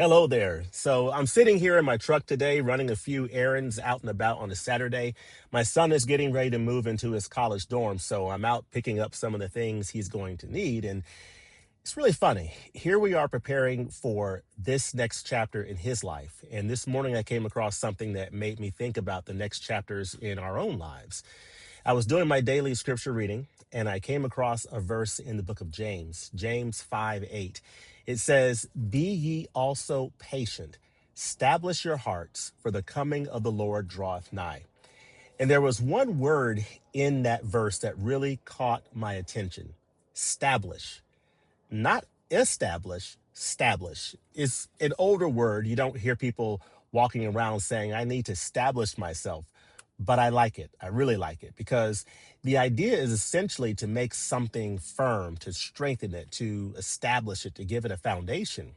Hello there. So I'm sitting here in my truck today running a few errands out and about on a Saturday. My son is getting ready to move into his college dorm, so I'm out picking up some of the things he's going to need. And it's really funny. Here we are preparing for this next chapter in his life. And this morning I came across something that made me think about the next chapters in our own lives. I was doing my daily scripture reading and I came across a verse in the book of James, James 5:8. It says, "Be ye also patient, establish your hearts, for the coming of the Lord draweth nigh." And there was one word in that verse that really caught my attention: stablish. Not establish, stablish. It's an older word. You don't hear people walking around saying, I need to establish myself. But I like it. I really like it because the idea is essentially to make something firm, to strengthen it, to establish it, to give it a foundation.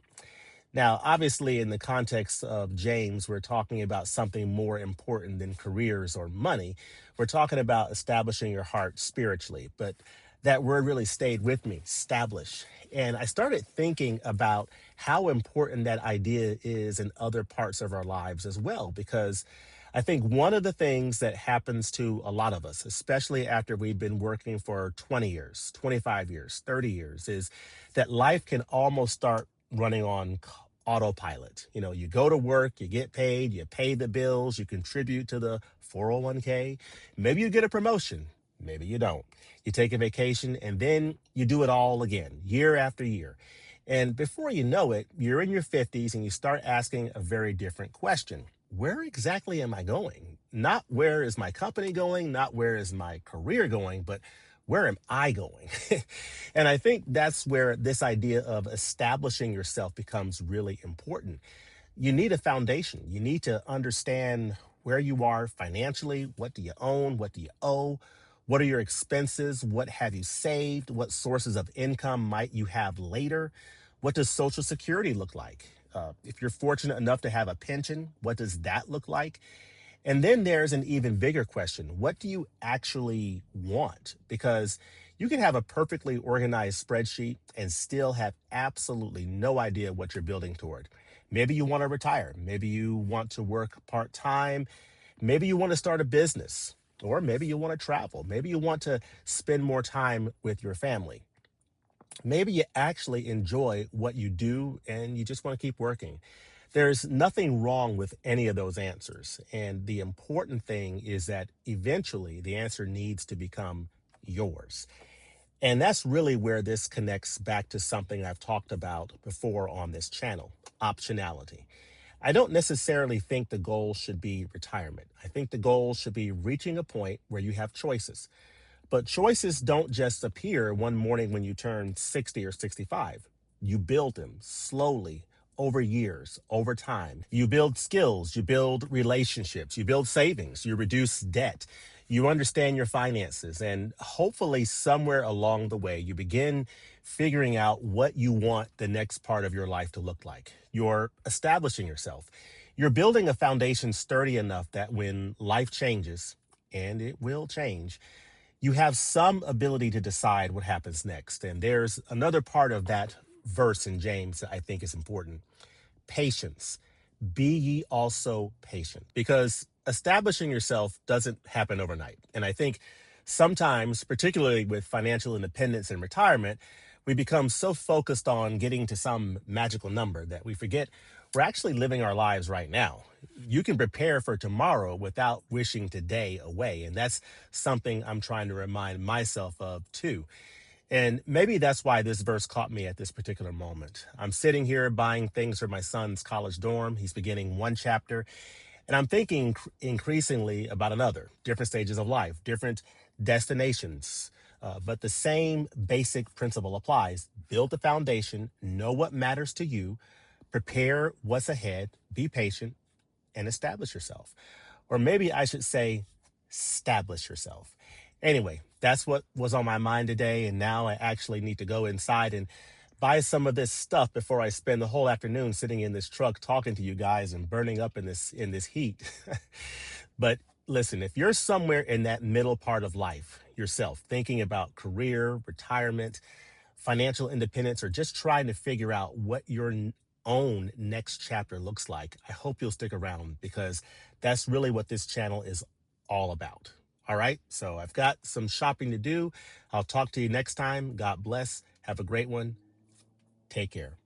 Now, obviously, in the context of James, we're talking about something more important than careers or money. We're talking about establishing your heart spiritually. But that word really stayed with me, establish. And I started thinking about how important that idea is in other parts of our lives as well, because I think one of the things that happens to a lot of us, especially after we've been working for 20 years, 25 years, 30 years, is that life can almost start running on autopilot. You know, you go to work, you get paid, you pay the bills, you contribute to the 401k. Maybe you get a promotion, maybe you don't. You take a vacation and then you do it all again, year after year. And before you know it, you're in your 50s and you start asking a very different question. Where exactly am I going? Not where is my company going, not where is my career going, but where am I going? And I think that's where this idea of establishing yourself becomes really important. You need a foundation. You need to understand where you are financially. What do you own? What do you owe? What are your expenses? What have you saved? What sources of income might you have later? What does Social Security look like? If you're fortunate enough to have a pension, what does that look like? And then there's an even bigger question. What do you actually want? Because you can have a perfectly organized spreadsheet and still have absolutely no idea what you're building toward. Maybe you want to retire. Maybe you want to work part-time. Maybe you want to start a business, or maybe you want to travel. Maybe you want to spend more time with your family. Maybe you actually enjoy what you do and you just want to keep working. There's nothing wrong with any of those answers. And the important thing is that eventually the answer needs to become yours. And that's really where this connects back to something I've talked about before on this channel: optionality. I don't necessarily think the goal should be retirement. I think the goal should be reaching a point where you have choices. But choices don't just appear one morning when you turn 60 or 65. You build them slowly over years, over time. You build skills, you build relationships, you build savings, you reduce debt, you understand your finances, and hopefully somewhere along the way, you begin figuring out what you want the next part of your life to look like. You're establishing yourself. You're building a foundation sturdy enough that when life changes, and it will change, you have some ability to decide what happens next. And there's another part of that verse in James that I think is important: patience. Be ye also patient, because establishing yourself doesn't happen overnight. And I think sometimes, particularly with financial independence and retirement, we become so focused on getting to some magical number that we forget we're actually living our lives right now. You can prepare for tomorrow without wishing today away. And that's something I'm trying to remind myself of too. And maybe that's why this verse caught me at this particular moment. I'm sitting here buying things for my son's college dorm. He's beginning one chapter, and I'm thinking increasingly about another: different stages of life, different destinations. But the same basic principle applies. Build the foundation, know what matters to you, prepare what's ahead, be patient, and establish yourself. Or maybe I should say, establish yourself. Anyway, that's what was on my mind today. And now I actually need to go inside and buy some of this stuff before I spend the whole afternoon sitting in this truck talking to you guys and burning up in this heat. But listen, if you're somewhere in that middle part of life yourself, thinking about career, retirement, financial independence, or just trying to figure out what your own next chapter looks like. I hope you'll stick around because that's really what this channel is all about. All right. So I've got some shopping to do. I'll talk to you next time. God bless. Have a great one. Take care.